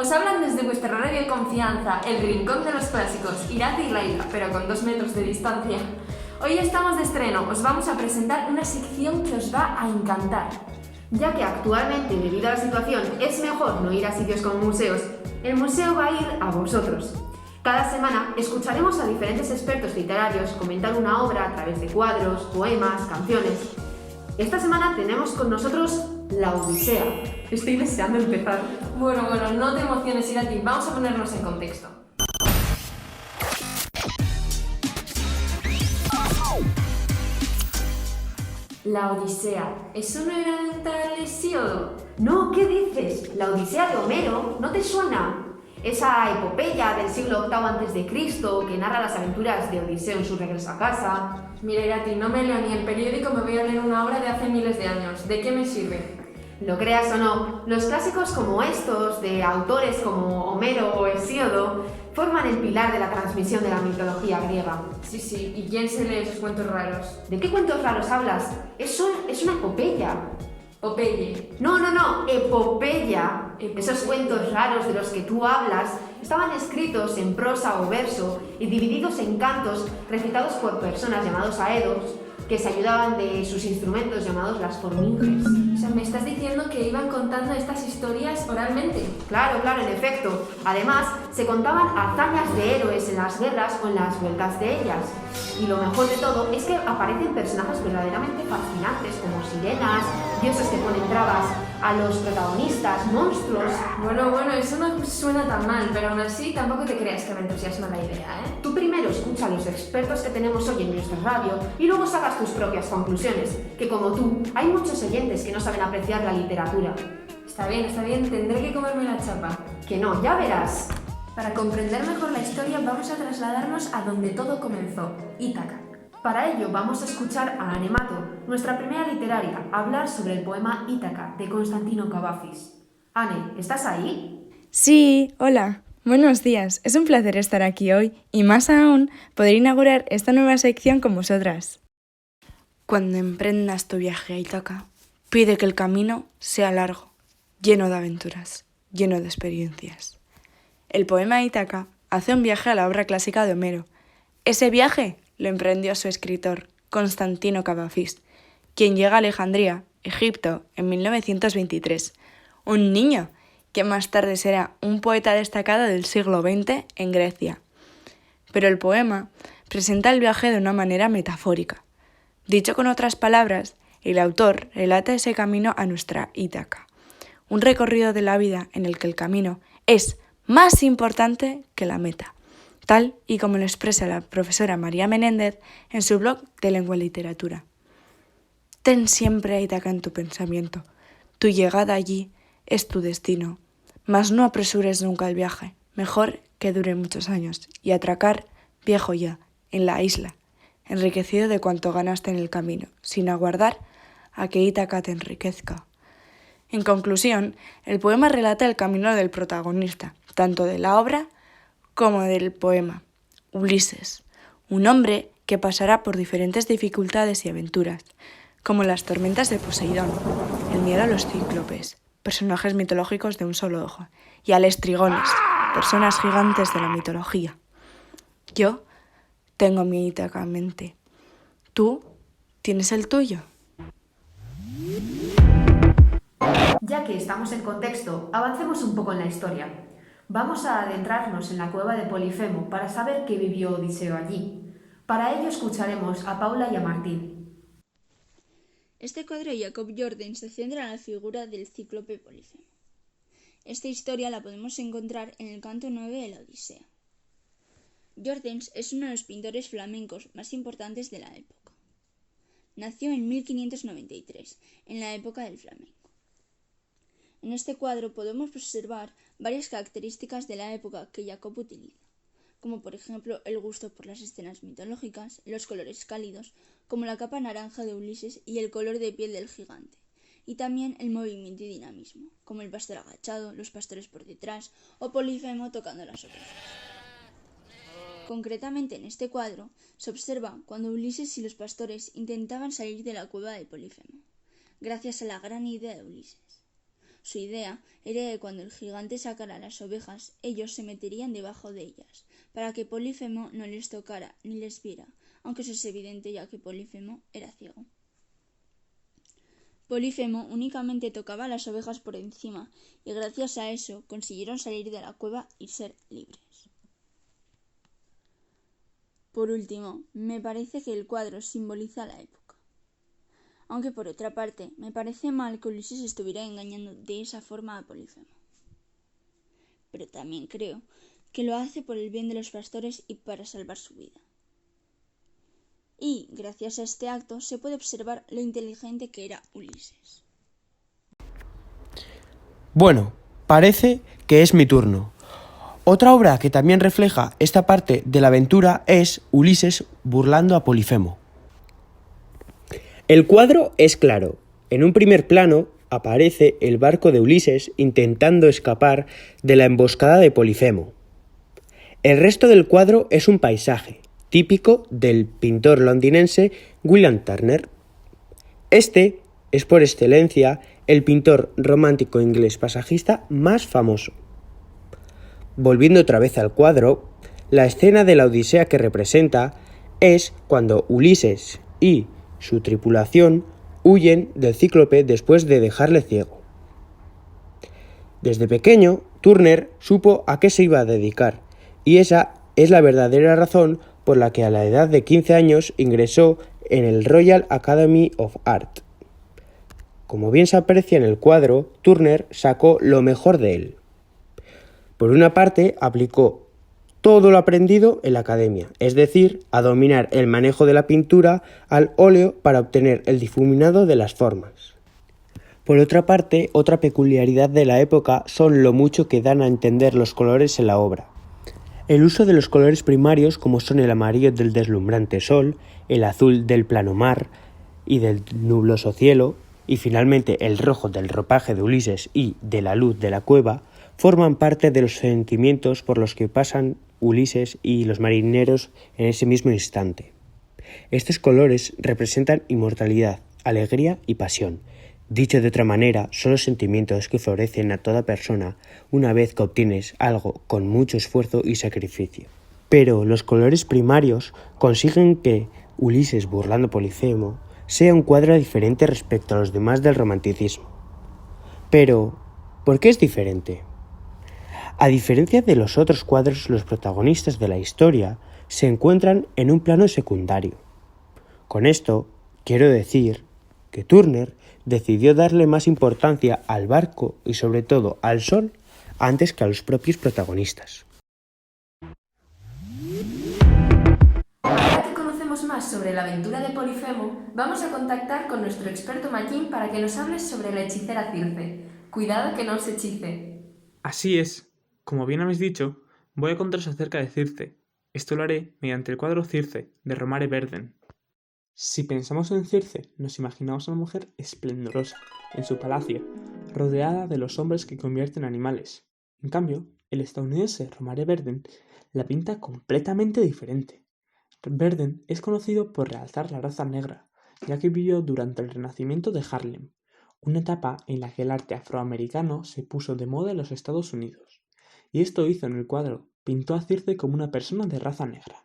Os hablan desde vuestra radio de confianza, el rincón de los clásicos, Irati y Laila, pero con 2 metros de distancia. Hoy estamos de estreno, os vamos a presentar una sección que os va a encantar. Ya que actualmente, debido a la situación, es mejor no ir a sitios como museos, el museo va a ir a vosotros. Cada semana escucharemos a diferentes expertos literarios comentar una obra a través de cuadros, poemas, canciones. Esta semana tenemos con nosotros La Odisea. Estoy deseando empezar. Bueno, no te emociones, Irati, vamos a ponernos en contexto. La Odisea, ¿eso no era de un tal Hesíodo? No, ¿qué dices? La Odisea de Homero, ¿no te suena? Esa epopeya del siglo VIII a.C. que narra las aventuras de Odiseo en su regreso a casa. Mira, Irati, no me leo ni el periódico, me voy a leer una obra de hace miles de años. ¿De qué me sirve? Lo creas o no, los clásicos como estos, de autores como Homero o Hesíodo, forman el pilar de la transmisión de la mitología griega. Sí, ¿y quién se lee esos cuentos raros? ¿De qué cuentos raros hablas? Eso es una epopeya. Popeye. No, epopeya. Esos cuentos raros de los que tú hablas estaban escritos en prosa o verso y divididos en cantos recitados por personas llamados aedos que se ayudaban de sus instrumentos llamados las forminges. O sea, ¿me estás diciendo que iban contando estas historias oralmente? Claro, en efecto. Además, se contaban hazañas de héroes en las guerras o en las vueltas de ellas. Y lo mejor de todo es que aparecen personajes verdaderamente fascinantes como sirenas, dioses que ponen trabas a los protagonistas, monstruos. Bueno, eso no suena tan mal, pero aún así tampoco te creas que me entusiasma la idea, ¿eh? Tú primero escucha a los expertos que tenemos hoy en nuestra radio y luego sacas tus propias conclusiones, que como tú, hay muchos oyentes que no saben apreciar la literatura. Está bien, tendré que comerme la chapa. Que no, ya verás. Para comprender mejor la historia vamos a trasladarnos a donde todo comenzó, Ítaca. Para ello vamos a escuchar a Anemato, nuestra primera literaria, hablar sobre el poema Ítaca de Constantino Cavafis. Ane, ¿estás ahí? Sí, hola. Buenos días. Es un placer estar aquí hoy y más aún poder inaugurar esta nueva sección con vosotras. Cuando emprendas tu viaje a Ítaca, pide que el camino sea largo, lleno de aventuras, lleno de experiencias. El poema Ítaca hace un viaje a la obra clásica de Homero. Ese viaje lo emprendió su escritor, Constantino Cavafis, quien llega a Alejandría, Egipto, en 1923. Un niño que más tarde será un poeta destacado del siglo XX en Grecia. Pero el poema presenta el viaje de una manera metafórica. Dicho con otras palabras, el autor relata ese camino a nuestra Ítaca, un recorrido de la vida en el que el camino es más importante que la meta, tal y como lo expresa la profesora María Menéndez en su blog de Lengua y Literatura. Ten siempre a Ítaca en tu pensamiento. Tu llegada allí es tu destino, mas no apresures nunca el viaje, mejor que dure muchos años, y atracar, viejo ya, en la isla, enriquecido de cuanto ganaste en el camino, sin aguardar a que Ítaca te enriquezca. En conclusión, el poema relata el camino del protagonista, tanto de la obra como del poema, Ulises, un hombre que pasará por diferentes dificultades y aventuras, como las tormentas de Poseidón, el miedo a los cíclopes, personajes mitológicos de un solo ojo, y a los trigones, personas gigantes de la mitología. Yo tengo mi Ítaca en mente. ¿Tú tienes el tuyo? Ya que estamos en contexto, avancemos un poco en la historia. Vamos a adentrarnos en la cueva de Polifemo para saber qué vivió Odiseo allí. Para ello escucharemos a Paula y a Martín. Este cuadro de Jacob Jordan se centra en la figura del cíclope Polifemo. Esta historia la podemos encontrar en el canto 9 de la Odisea. Jordens es uno de los pintores flamencos más importantes de la época. Nació en 1593, en la época del flamenco. En este cuadro podemos observar varias características de la época que Jacob utiliza, como por ejemplo el gusto por las escenas mitológicas, los colores cálidos, como la capa naranja de Ulises y el color de piel del gigante, y también el movimiento y dinamismo, como el pastor agachado, los pastores por detrás o Polifemo tocando las orejas. Concretamente en este cuadro se observa cuando Ulises y los pastores intentaban salir de la cueva de Polifemo, gracias a la gran idea de Ulises. Su idea era que cuando el gigante sacara las ovejas, ellos se meterían debajo de ellas, para que Polifemo no les tocara ni les viera, aunque eso es evidente ya que Polifemo era ciego. Polifemo únicamente tocaba las ovejas por encima, y gracias a eso consiguieron salir de la cueva y ser libres. Por último, me parece que el cuadro simboliza la época. Aunque por otra parte, me parece mal que Ulises estuviera engañando de esa forma a Polifemo. Pero también creo que lo hace por el bien de los pastores y para salvar su vida. Y, gracias a este acto, se puede observar lo inteligente que era Ulises. Bueno, parece que es mi turno. Otra obra que también refleja esta parte de la aventura es Ulises burlando a Polifemo. El cuadro es claro. En un primer plano aparece el barco de Ulises intentando escapar de la emboscada de Polifemo. El resto del cuadro es un paisaje, típico del pintor londinense William Turner. Este es por excelencia el pintor romántico inglés pasajista más famoso. Volviendo otra vez al cuadro, la escena de la Odisea que representa es cuando Ulises y su tripulación huyen del cíclope después de dejarle ciego. Desde pequeño, Turner supo a qué se iba a dedicar, y esa es la verdadera razón por la que a la edad de 15 años ingresó en el Royal Academy of Art. Como bien se aprecia en el cuadro, Turner sacó lo mejor de él. Por una parte, aplicó todo lo aprendido en la academia, es decir, a dominar el manejo de la pintura al óleo para obtener el difuminado de las formas. Por otra parte, otra peculiaridad de la época son lo mucho que dan a entender los colores en la obra. El uso de los colores primarios, como son el amarillo del deslumbrante sol, el azul del plano mar y del nubloso cielo, y finalmente el rojo del ropaje de Ulises y de la luz de la cueva, forman parte de los sentimientos por los que pasan Ulises y los marineros en ese mismo instante. Estos colores representan inmortalidad, alegría y pasión. Dicho de otra manera, son los sentimientos que florecen a toda persona una vez que obtienes algo con mucho esfuerzo y sacrificio. Pero los colores primarios consiguen que Ulises burlando a Polifemo sea un cuadro diferente respecto a los demás del romanticismo. Pero, ¿por qué es diferente? A diferencia de los otros cuadros, los protagonistas de la historia se encuentran en un plano secundario. Con esto, quiero decir que Turner decidió darle más importancia al barco y sobre todo al sol antes que a los propios protagonistas. Ahora que conocemos más sobre la aventura de Polifemo, vamos a contactar con nuestro experto Maquín para que nos hable sobre la hechicera Circe. Cuidado que no os hechice. Así es. Como bien habéis dicho, voy a contaros acerca de Circe. Esto lo haré mediante el cuadro Circe, de Romare Verden. Si pensamos en Circe, nos imaginamos a una mujer esplendorosa, en su palacio, rodeada de los hombres que convierten en animales. En cambio, el estadounidense Romare Verden la pinta completamente diferente. Verden es conocido por realzar la raza negra, ya que vivió durante el Renacimiento de Harlem, una etapa en la que el arte afroamericano se puso de moda en los Estados Unidos. Y esto hizo en el cuadro, pintó a Circe como una persona de raza negra.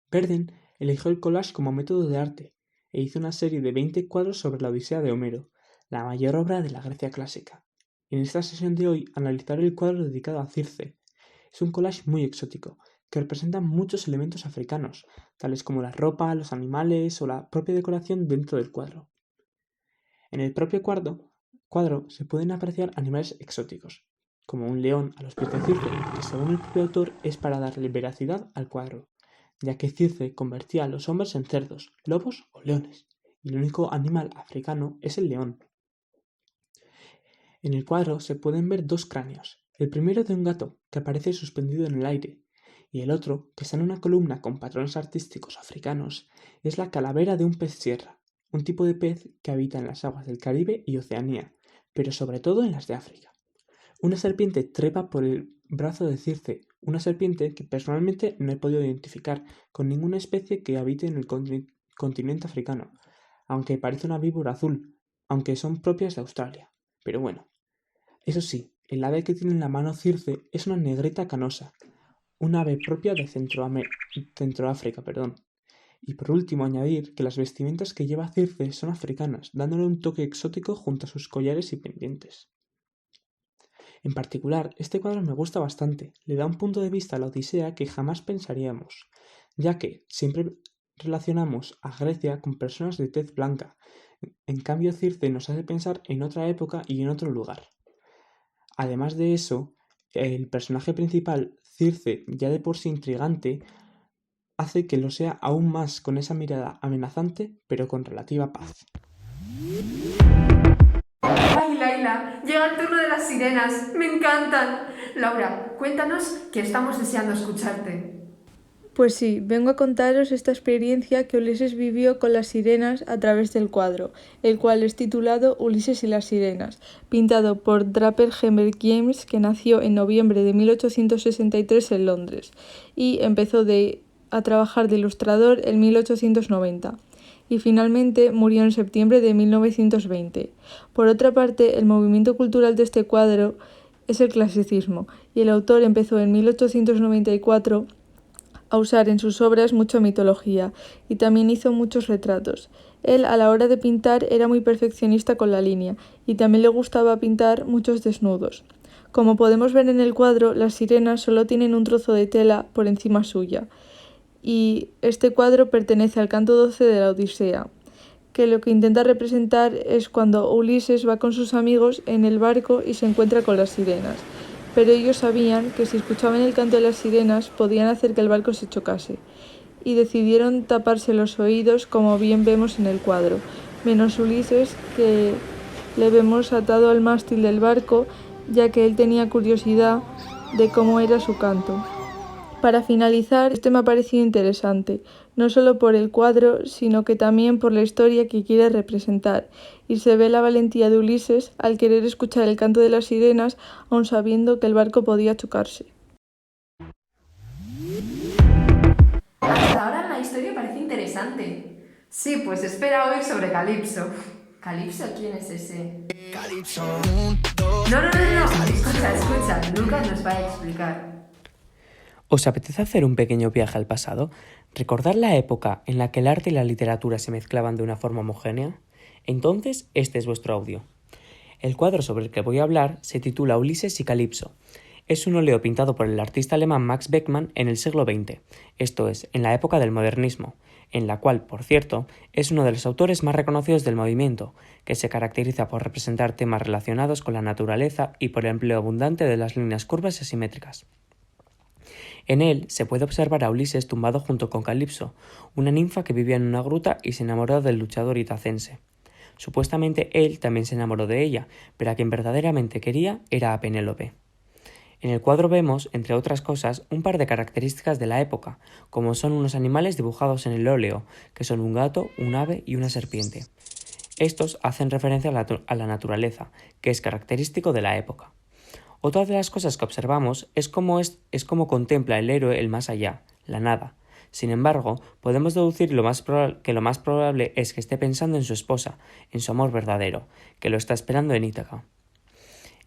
Verden eligió el collage como método de arte e hizo una serie de 20 cuadros sobre la Odisea de Homero, la mayor obra de la Grecia clásica. En esta sesión de hoy analizaré el cuadro dedicado a Circe. Es un collage muy exótico, que representa muchos elementos africanos, tales como la ropa, los animales o la propia decoración dentro del cuadro. En el propio cuadro se pueden apreciar animales exóticos, como un león a los pies de Circe, que según el propio autor es para darle veracidad al cuadro, ya que Circe convertía a los hombres en cerdos, lobos o leones, y el único animal africano es el león. En el cuadro se pueden ver dos cráneos, el primero de un gato que aparece suspendido en el aire, y el otro, que está en una columna con patrones artísticos africanos, es la calavera de un pez sierra, un tipo de pez que habita en las aguas del Caribe y Oceanía, pero sobre todo en las de África. Una serpiente trepa por el brazo de Circe, una serpiente que personalmente no he podido identificar con ninguna especie que habite en el continente africano, aunque parece una víbora azul, aunque son propias de Australia. Pero bueno, Eso sí, el ave que tiene en la mano Circe es una negrita canosa, un ave propia de Centroáfrica, perdón. Y por último añadir que las vestimentas que lleva Circe son africanas, dándole un toque exótico junto a sus collares y pendientes. En particular, este cuadro me gusta bastante, le da un punto de vista a la Odisea que jamás pensaríamos, ya que siempre relacionamos a Grecia con personas de tez blanca. En cambio, Circe nos hace pensar en otra época y en otro lugar. Además de eso, el personaje principal, Circe, ya de por sí intrigante, hace que lo sea aún más con esa mirada amenazante, pero con relativa paz. ¡Ay, Laila! Llega el turno de las sirenas. ¡Me encantan! Laura, cuéntanos que estamos deseando escucharte. Pues sí, vengo a contaros esta experiencia que Ulises vivió con las sirenas a través del cuadro, el cual es titulado Ulises y las sirenas, pintado por Draper Henry James, que nació en noviembre de 1863 en Londres y empezó a trabajar de ilustrador en 1890. Y finalmente murió en septiembre de 1920. Por otra parte, el movimiento cultural de este cuadro es el clasicismo, y el autor empezó en 1894 a usar en sus obras mucha mitología, y también hizo muchos retratos. Él, a la hora de pintar, era muy perfeccionista con la línea, y también le gustaba pintar muchos desnudos. Como podemos ver en el cuadro, las sirenas solo tienen un trozo de tela por encima suya, y este cuadro pertenece al canto 12 de la Odisea, que lo que intenta representar es cuando Ulises va con sus amigos en el barco y se encuentra con las sirenas, pero ellos sabían que si escuchaban el canto de las sirenas podían hacer que el barco se chocase, y decidieron taparse los oídos, como bien vemos en el cuadro, menos Ulises, que le vemos atado al mástil del barco, ya que él tenía curiosidad de cómo era su canto. Para finalizar, este me ha parecido interesante, no solo por el cuadro, sino que también por la historia que quiere representar, y se ve la valentía de Ulises al querer escuchar el canto de las sirenas, aun sabiendo que el barco podía chocarse. Hasta ahora la historia parece interesante. Sí, pues espera oír sobre Calipso. ¿Calipso? ¿Quién es ese? No. Escucha. Lucas nos va a explicar. ¿Os apetece hacer un pequeño viaje al pasado? ¿Recordar la época en la que el arte y la literatura se mezclaban de una forma homogénea? Entonces, este es vuestro audio. El cuadro sobre el que voy a hablar se titula Ulises y Calipso. Es un óleo pintado por el artista alemán Max Beckmann en el siglo XX, esto es, en la época del modernismo, en la cual, por cierto, es uno de los autores más reconocidos del movimiento, que se caracteriza por representar temas relacionados con la naturaleza y por el empleo abundante de las líneas curvas y asimétricas. En él se puede observar a Ulises tumbado junto con Calipso, una ninfa que vivía en una gruta y se enamoró del luchador itacense. Supuestamente él también se enamoró de ella, pero a quien verdaderamente quería era a Penélope. En el cuadro vemos, entre otras cosas, un par de características de la época, como son unos animales dibujados en el óleo, que son un gato, un ave y una serpiente. Estos hacen referencia a la naturaleza, que es característico de la época. Otra de las cosas que observamos es cómo contempla el héroe el más allá, la nada. Sin embargo, podemos deducir que lo más probable es que esté pensando en su esposa, en su amor verdadero, que lo está esperando en Ítaca.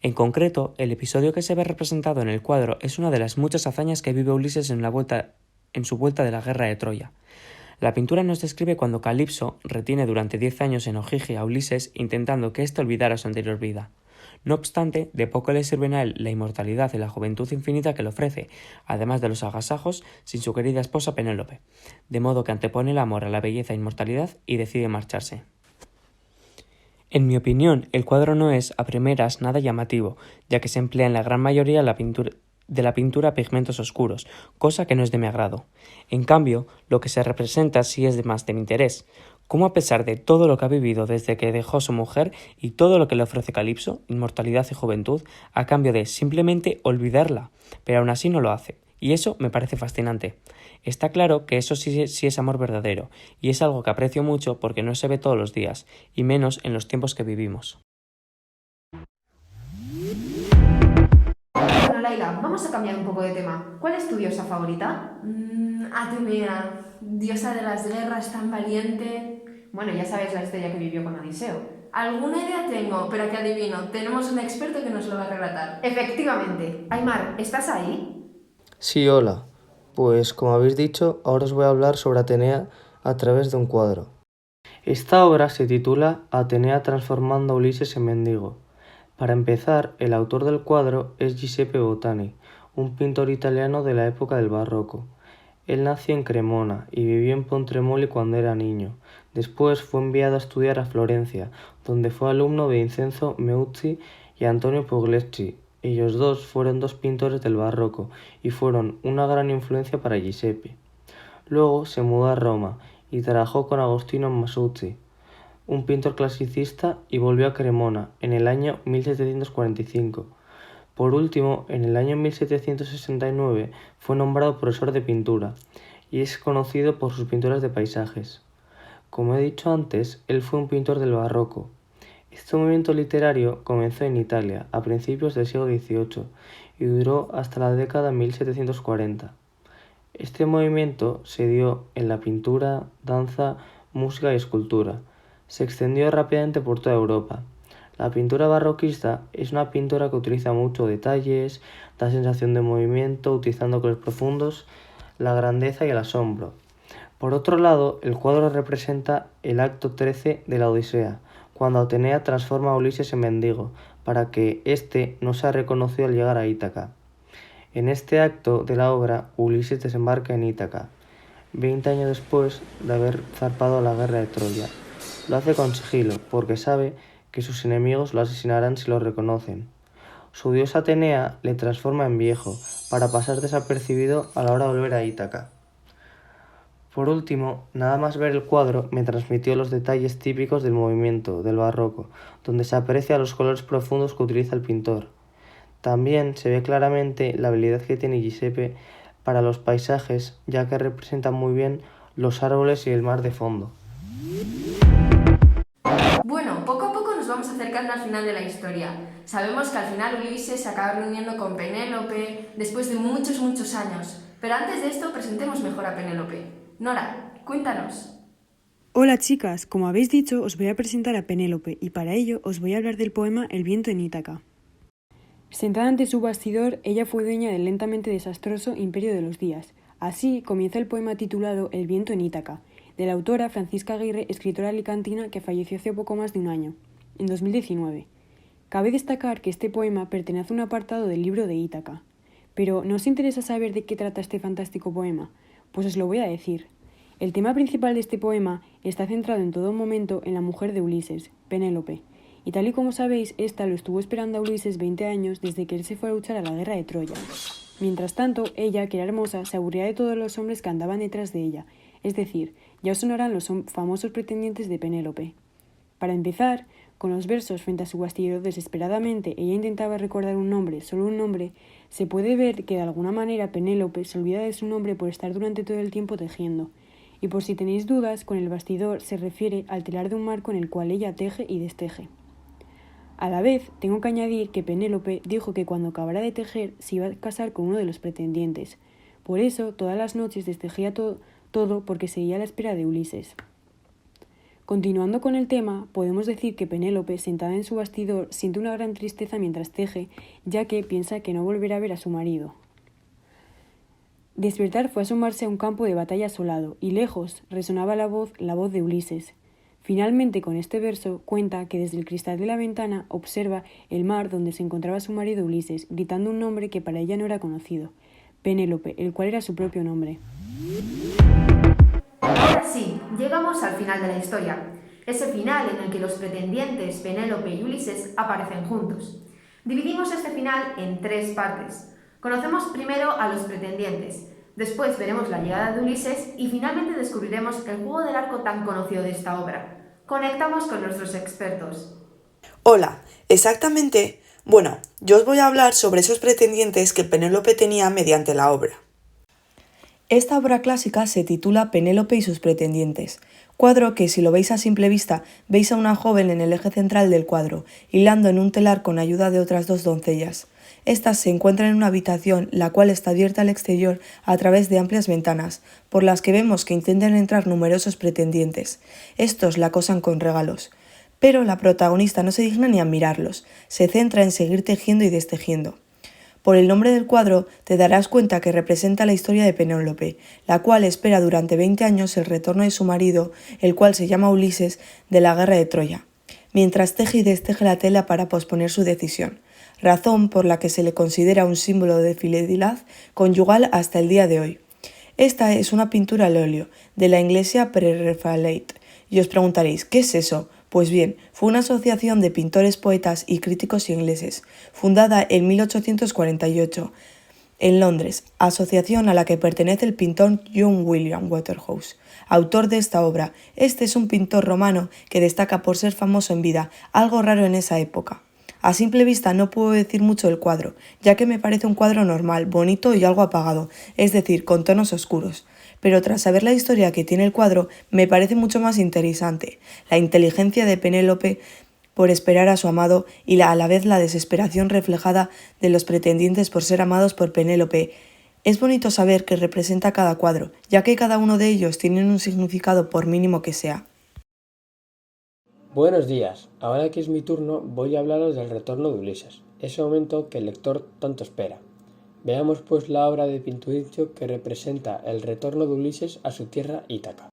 En concreto, el episodio que se ve representado en el cuadro es una de las muchas hazañas que vive Ulises en su vuelta de la guerra de Troya. La pintura nos describe cuando Calipso retiene durante 10 años en Ogygia a Ulises intentando que éste olvidara su anterior vida. No obstante, de poco le sirven a él la inmortalidad y la juventud infinita que le ofrece, además de los agasajos sin su querida esposa Penélope, de modo que antepone el amor a la belleza e inmortalidad y decide marcharse. En mi opinión, el cuadro no es, a primeras, nada llamativo, ya que se emplea en la gran mayoría de la pintura pigmentos oscuros, cosa que no es de mi agrado. En cambio, lo que se representa sí es más de mi interés. Cómo a pesar de todo lo que ha vivido desde que dejó a su mujer y todo lo que le ofrece Calipso, inmortalidad y juventud, a cambio de simplemente olvidarla, pero aún así no lo hace. Y eso me parece fascinante. Está claro que eso sí es amor verdadero, y es algo que aprecio mucho porque no se ve todos los días, y menos en los tiempos que vivimos. Bueno, Laila, vamos a cambiar un poco de tema. ¿Cuál es tu diosa favorita? Atenea, diosa de las guerras, tan valiente. Bueno, ya sabes la historia que vivió con Odiseo. Alguna idea tengo, pero que adivino, tenemos un experto que nos lo va a relatar. Efectivamente. Aimar, ¿estás ahí? Sí, hola. Pues como habéis dicho, ahora os voy a hablar sobre Atenea a través de un cuadro. Esta obra se titula Atenea transformando a Ulises en mendigo. Para empezar, el autor del cuadro es Giuseppe Botani, un pintor italiano de la época del barroco. Él nació en Cremona y vivió en Pontremoli cuando era niño. Después fue enviado a estudiar a Florencia, donde fue alumno de Vincenzo Meucci y Antonio Puglietti. Ellos dos fueron dos pintores del barroco y fueron una gran influencia para Giuseppe. Luego se mudó a Roma y trabajó con Agostino Masucci, un pintor clasicista, y volvió a Cremona en el año 1745. Por último, en el año 1769 fue nombrado profesor de pintura y es conocido por sus pinturas de paisajes. Como he dicho antes, él fue un pintor del barroco. Este movimiento literario comenzó en Italia a principios del siglo XVIII y duró hasta la década de 1740. Este movimiento se dio en la pintura, danza, música y escultura. Se extendió rápidamente por toda Europa. La pintura barroquista es una pintura que utiliza muchos detalles, da sensación de movimiento, utilizando colores profundos, la grandeza y el asombro. Por otro lado, el cuadro representa el acto 13 de la Odisea, cuando Atenea transforma a Ulises en mendigo, para que éste no sea reconocido al llegar a Ítaca. En este acto de la obra, Ulises desembarca en Ítaca, 20 años después de haber zarpado a la guerra de Troya. Lo hace con sigilo, porque sabe que sus enemigos lo asesinarán si lo reconocen. Su diosa Atenea le transforma en viejo, para pasar desapercibido a la hora de volver a Ítaca. Por último, nada más ver el cuadro me transmitió los detalles típicos del movimiento del barroco, donde se aprecia los colores profundos que utiliza el pintor. También se ve claramente la habilidad que tiene Giuseppe para los paisajes, ya que representa muy bien los árboles y el mar de fondo. Bueno, poco a poco nos vamos acercando al final de la historia. Sabemos que al final Ulises se acaba reuniendo con Penélope después de muchos años. Pero antes de esto, presentemos mejor a Penélope. Nora, cuéntanos. Hola chicas, como habéis dicho, os voy a presentar a Penélope y para ello os voy a hablar del poema El viento en Ítaca. Sentada ante su bastidor, ella fue dueña del lentamente desastroso imperio de los días. Así comienza el poema titulado El viento en Ítaca, de la autora Francisca Aguirre, escritora alicantina que falleció hace poco más de un año, en 2019. Cabe destacar que este poema pertenece a un apartado del libro de Ítaca. Pero ¿no os interesa saber de qué trata este fantástico poema? Pues os lo voy a decir. El tema principal de este poema está centrado en todo momento en la mujer de Ulises, Penélope, y tal y como sabéis, ésta lo estuvo esperando a Ulises 20 años desde que él se fue a luchar a la guerra de Troya. Mientras tanto, ella, que era hermosa, se aburría de todos los hombres que andaban detrás de ella, es decir, ya os sonarán los famosos pretendientes de Penélope. Para empezar, con los versos frente a su bastidor desesperadamente, ella intentaba recordar un nombre, solo un nombre. Se puede ver que de alguna manera Penélope se olvida de su nombre por estar durante todo el tiempo tejiendo. Y por si tenéis dudas, con el bastidor se refiere al telar de un marco en el cual ella teje y desteje. A la vez, tengo que añadir que Penélope dijo que cuando acabara de tejer se iba a casar con uno de los pretendientes. Por eso, todas las noches destejía todo porque seguía a la espera de Ulises. Continuando con el tema, podemos decir que Penélope, sentada en su bastidor, siente una gran tristeza mientras teje, ya que piensa que no volverá a ver a su marido. Despertar fue asomarse a un campo de batalla asolado, y lejos resonaba la voz de Ulises. Finalmente, con este verso, cuenta que desde el cristal de la ventana observa el mar donde se encontraba su marido Ulises, gritando un nombre que para ella no era conocido, Penélope, el cual era su propio nombre. Ahora sí, llegamos al final de la historia. Ese final en el que los pretendientes Penélope y Ulises aparecen juntos. Dividimos este final en 3 partes. Conocemos primero a los pretendientes, después veremos la llegada de Ulises y finalmente descubriremos el juego del arco tan conocido de esta obra. Conectamos con nuestros expertos. Hola, exactamente. Bueno, yo os voy a hablar sobre esos pretendientes que Penélope tenía mediante la obra. Esta obra clásica se titula Penélope y sus pretendientes, cuadro que si lo veis a simple vista veis a una joven en el eje central del cuadro, hilando en un telar con ayuda de otras 2 doncellas. Estas se encuentran en una habitación la cual está abierta al exterior a través de amplias ventanas, por las que vemos que intentan entrar numerosos pretendientes. Estos la acosan con regalos. Pero la protagonista no se digna ni a mirarlos, se centra en seguir tejiendo y destejiendo. Por el nombre del cuadro te darás cuenta que representa la historia de Penélope, la cual espera durante 20 años el retorno de su marido, el cual se llama Ulises, de la guerra de Troya, mientras teje y desteje la tela para posponer su decisión, razón por la que se le considera un símbolo de fidelidad conyugal hasta el día de hoy. Esta es una pintura al óleo, de la iglesia Pre-Raphaelite, y os preguntaréis, ¿qué es eso? Pues bien, fue una asociación de pintores, poetas y críticos ingleses, fundada en 1848 en Londres, asociación a la que pertenece el pintor John William Waterhouse, autor de esta obra. Este es un pintor romano que destaca por ser famoso en vida, algo raro en esa época. A simple vista no puedo decir mucho del cuadro, ya que me parece un cuadro normal, bonito y algo apagado, es decir, con tonos oscuros. Pero tras saber la historia que tiene el cuadro, me parece mucho más interesante, la inteligencia de Penélope por esperar a su amado y a la vez la desesperación reflejada de los pretendientes por ser amados por Penélope. Es bonito saber qué representa cada cuadro, ya que cada uno de ellos tiene un significado por mínimo que sea. Buenos días, ahora que es mi turno voy a hablaros del retorno de Ulises, ese momento que el lector tanto espera. Veamos pues la obra de Pinturicchio que representa el retorno de Ulises a su tierra Ítaca.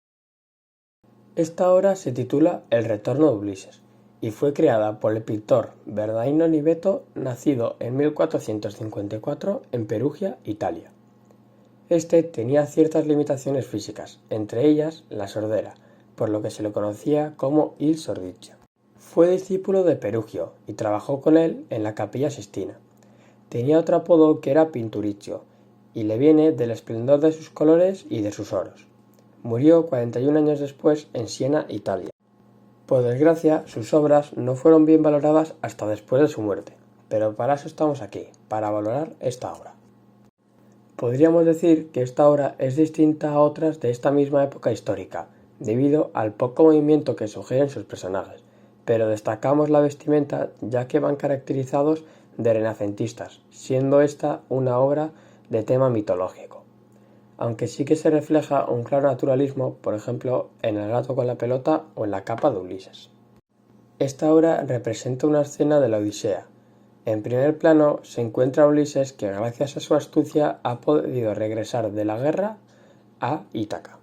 Esta obra se titula El retorno de Ulises y fue creada por el pintor Bernardino Niveto, nacido en 1454 en Perugia, Italia. Este tenía ciertas limitaciones físicas, entre ellas la sordera, por lo que se le conocía como Il Sordicchio. Fue discípulo de Perugio y trabajó con él en la Capilla Sixtina. Tenía otro apodo que era Pinturicchio, y le viene del esplendor de sus colores y de sus oros. Murió 41 años después en Siena, Italia. Por desgracia, sus obras no fueron bien valoradas hasta después de su muerte, pero para eso estamos aquí, para valorar esta obra. Podríamos decir que esta obra es distinta a otras de esta misma época histórica, debido al poco movimiento que sugieren sus personajes, pero destacamos la vestimenta ya que van caracterizados de renacentistas, siendo esta una obra de tema mitológico. Aunque sí que se refleja un claro naturalismo, por ejemplo, en el gato con la pelota o en la capa de Ulises. Esta obra representa una escena de la Odisea. En primer plano se encuentra a Ulises que gracias a su astucia ha podido regresar de la guerra a Ítaca.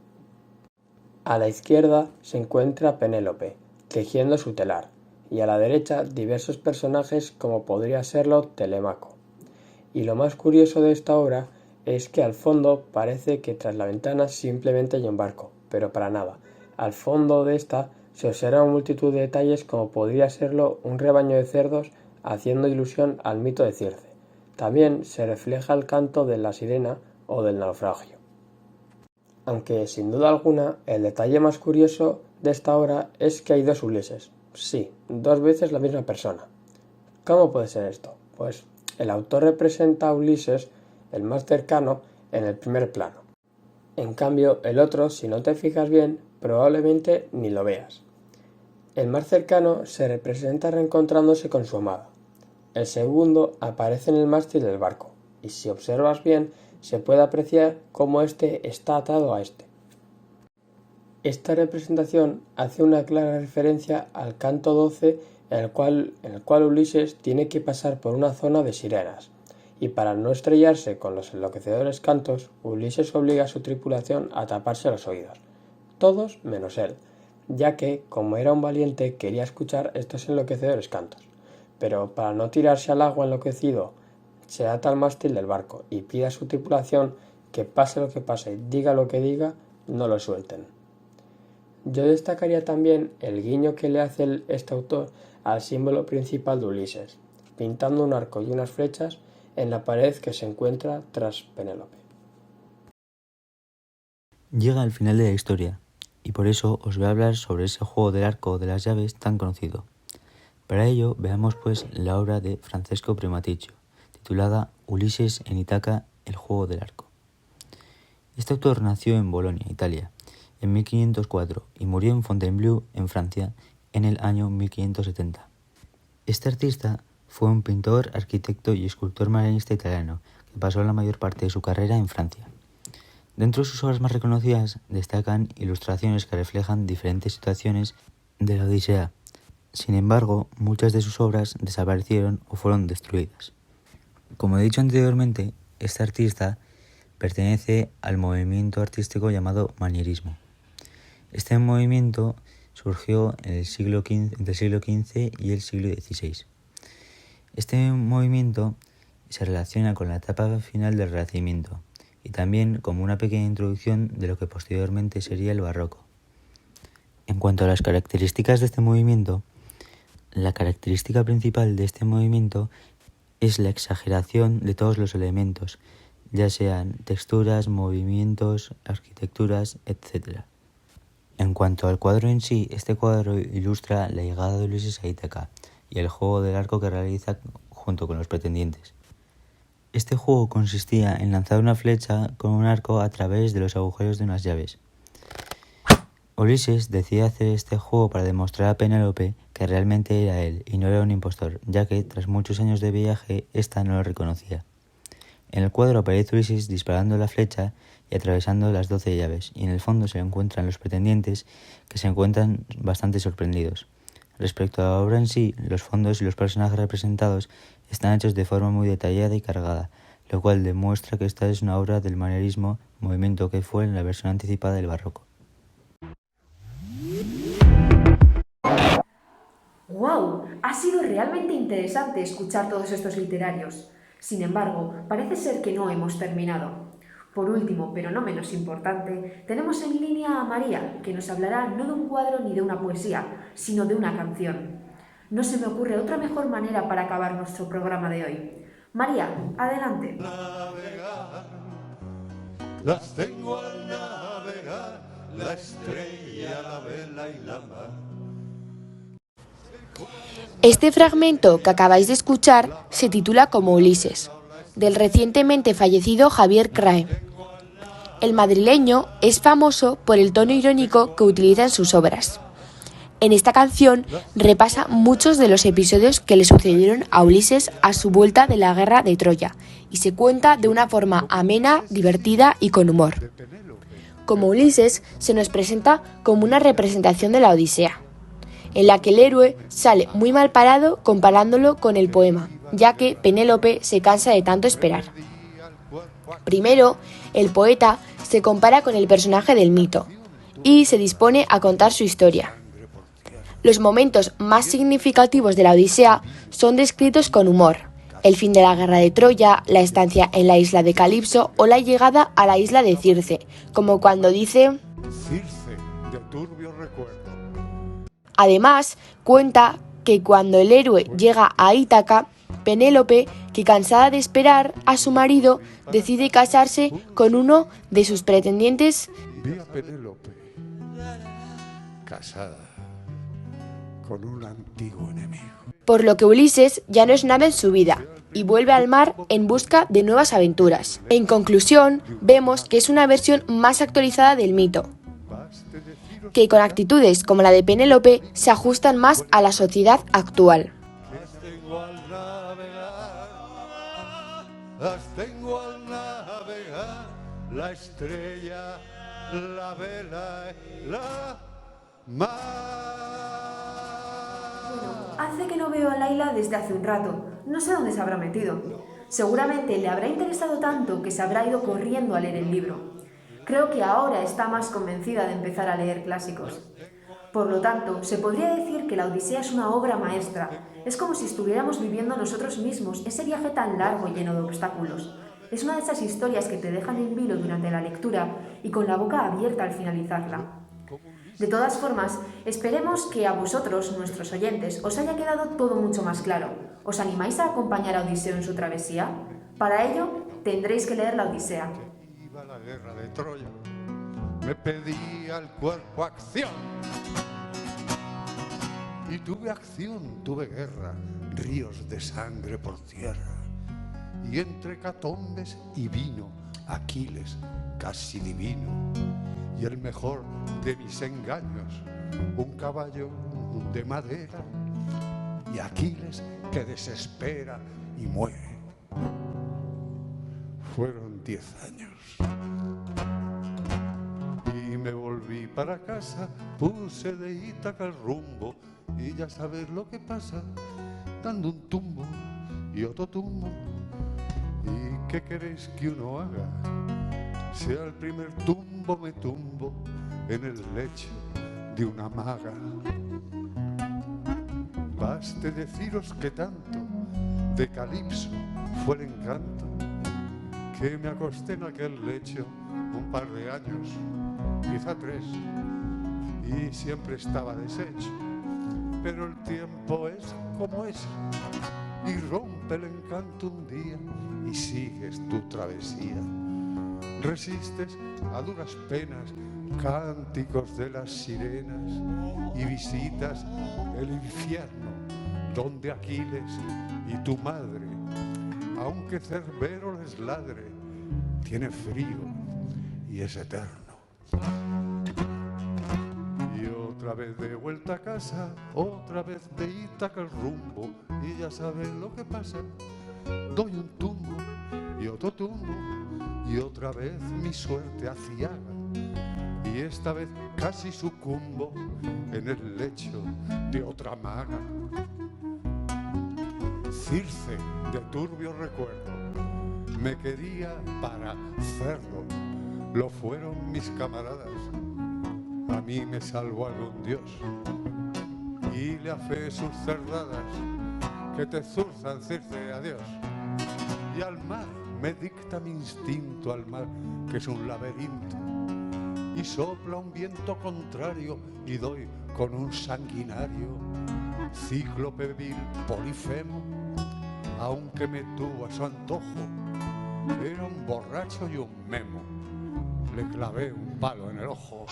A la izquierda se encuentra a Penélope, tejiendo su telar, y a la derecha diversos personajes como podría serlo Telémaco. Y lo más curioso de esta obra es que al fondo parece que tras la ventana simplemente hay un barco, pero para nada. Al fondo de esta se observa multitud de detalles como podría serlo un rebaño de cerdos haciendo ilusión al mito de Circe. También se refleja el canto de la sirena o del naufragio. Aunque sin duda alguna el detalle más curioso de esta obra es que hay dos Ulises. Sí, dos veces la misma persona. ¿Cómo puede ser esto? Pues el autor representa a Ulises, el más cercano, en el primer plano. En cambio, el otro, si no te fijas bien, probablemente ni lo veas. El más cercano se representa reencontrándose con su amada. El segundo aparece en el mástil del barco, y si observas bien, se puede apreciar cómo este está atado a este. Esta representación hace una clara referencia al canto 12 en el cual Ulises tiene que pasar por una zona de sirenas, y para no estrellarse con los enloquecedores cantos, Ulises obliga a su tripulación a taparse los oídos, todos menos él, ya que, como era un valiente, quería escuchar estos enloquecedores cantos, pero para no tirarse al agua enloquecido, se ata al mástil del barco y pide a su tripulación que pase lo que pase, diga lo que diga, no lo suelten. Yo destacaría también el guiño que le hace este autor al símbolo principal de Ulises, pintando un arco y unas flechas en la pared que se encuentra tras Penélope. Llega al final de la historia, y por eso os voy a hablar sobre ese juego del arco de las llaves tan conocido. Para ello, veamos pues la obra de Francesco Primaticcio, titulada Ulises en Ítaca, el juego del arco. Este autor nació en Bolonia, Italia, en 1504 y murió en Fontainebleau, en Francia, en el año 1570. Este artista fue un pintor, arquitecto y escultor marinista italiano que pasó la mayor parte de su carrera en Francia. Dentro de sus obras más reconocidas destacan ilustraciones que reflejan diferentes situaciones de la Odisea, Sin embargo, muchas de sus obras desaparecieron o fueron destruidas. Como he dicho anteriormente, este artista pertenece al movimiento artístico llamado manierismo. Este movimiento surgió entre el siglo XV y el siglo XVI. Este movimiento se relaciona con la etapa final del Renacimiento y también como una pequeña introducción de lo que posteriormente sería el barroco. En cuanto a las características de este movimiento, la característica principal de este movimiento es la exageración de todos los elementos, ya sean texturas, movimientos, arquitecturas, etc. En cuanto al cuadro en sí, este cuadro ilustra la llegada de Ulises a Ítaca y el juego del arco que realiza junto con los pretendientes. Este juego consistía en lanzar una flecha con un arco a través de los agujeros de unas llaves. Ulises decide hacer este juego para demostrar a Penélope que realmente era él y no era un impostor, ya que tras muchos años de viaje, ésta no lo reconocía. En el cuadro aparece Ulises disparando la flecha y atravesando las 12 llaves, y en el fondo se encuentran los pretendientes, que se encuentran bastante sorprendidos. Respecto a la obra en sí, los fondos y los personajes representados están hechos de forma muy detallada y cargada, lo cual demuestra que esta es una obra del manierismo, movimiento que fue en la versión anticipada del barroco. ¡Wow! Ha sido realmente interesante escuchar todos estos literarios. Sin embargo, parece ser que no hemos terminado. Por último, pero no menos importante, tenemos en línea a María, que nos hablará no de un cuadro ni de una poesía, sino de una canción. No se me ocurre otra mejor manera para acabar nuestro programa de hoy. María, adelante. Navegar, las tengo al navegar, la estrella, la vela y la mar. Este fragmento que acabáis de escuchar se titula Como Ulises, del recientemente fallecido Javier Crae. El madrileño es famoso por el tono irónico que utiliza en sus obras. En esta canción repasa muchos de los episodios que le sucedieron a Ulises a su vuelta de la guerra de Troya y se cuenta de una forma amena, divertida y con humor. Como Ulises se nos presenta como una representación de la Odisea, en la que el héroe sale muy mal parado comparándolo con el poema, ya que Penélope se cansa de tanto esperar. Primero, el poeta se compara con el personaje del mito y se dispone a contar su historia. Los momentos más significativos de la Odisea son descritos con humor: el fin de la guerra de Troya, la estancia en la isla de Calipso o la llegada a la isla de Circe, como cuando dice: Circe, de turbio recuerdo. Además, cuenta que cuando el héroe llega a Ítaca, Penélope, que cansada de esperar a su marido, decide casarse con uno de sus pretendientes. Vi a Penélope casada con un antiguo enemigo. Por lo que Ulises ya no es nada en su vida y vuelve al mar en busca de nuevas aventuras. En conclusión, vemos que es una versión más actualizada del mito, que con actitudes como la de Penélope se ajustan más a la sociedad actual. Las tengo al navegar, la estrella, la vela, la mar. Hace que no veo a Laila desde hace un rato. No sé dónde se habrá metido. Seguramente le habrá interesado tanto que se habrá ido corriendo a leer el libro. Creo que ahora está más convencida de empezar a leer clásicos. Por lo tanto, se podría decir que la Odisea es una obra maestra. Es como si estuviéramos viviendo nosotros mismos ese viaje tan largo y lleno de obstáculos. Es una de esas historias que te dejan en vilo durante la lectura y con la boca abierta al finalizarla. De todas formas, esperemos que a vosotros, nuestros oyentes, os haya quedado todo mucho más claro. ¿Os animáis a acompañar a Odiseo en su travesía? Para ello, tendréis que leer la Odisea. Iba la guerra de Troya, me pedía el cuerpo acción. Y tuve acción, tuve guerra, ríos de sangre por tierra. Y entre catombes y vino, Aquiles casi divino. Y el mejor de mis engaños, un caballo de madera. Y Aquiles que desespera y muere. Fueron 10 años. Y me volví para casa, puse de Ítaca el rumbo y ya sabes lo que pasa, dando un tumbo y otro tumbo. ¿Y qué queréis que uno haga? Si al primer tumbo me tumbo en el lecho de una maga. Baste deciros que tanto de Calipso fue el encanto, que me acosté en aquel lecho un par de años, quizá 3, y siempre estaba deshecho. Pero el tiempo es como es, y rompe el encanto un día y sigues tu travesía. Resistes a duras penas cánticos de las sirenas y visitas el infierno donde Aquiles y tu madre, aunque Cerbero les ladre, tiene frío y es eterno. Y otra vez de vuelta a casa, otra vez de Ítaca el rumbo, y ya sabes lo que pasa, doy un tumbo y otro tumbo, y otra vez mi suerte aciaga, y esta vez casi sucumbo en el lecho de otra maga. Circe, de turbio recuerdo, me quería para cerdo, lo fueron mis camaradas, a mí me salvó algún dios, y le afé sus cerdadas, que te zurzan, Circe, adiós. Y al mar me dicta mi instinto, al mar, que es un laberinto, y sopla un viento contrario, y doy con un sanguinario, cíclope vil Polifemo, aunque me tuvo a su antojo, era un borracho y un memo, le clavé un palo en el ojo.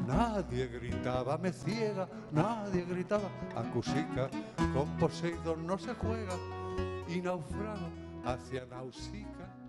Nadie gritaba me ciega, nadie gritaba acusica, con Poseidón no se juega, y naufrago hacia Nausica.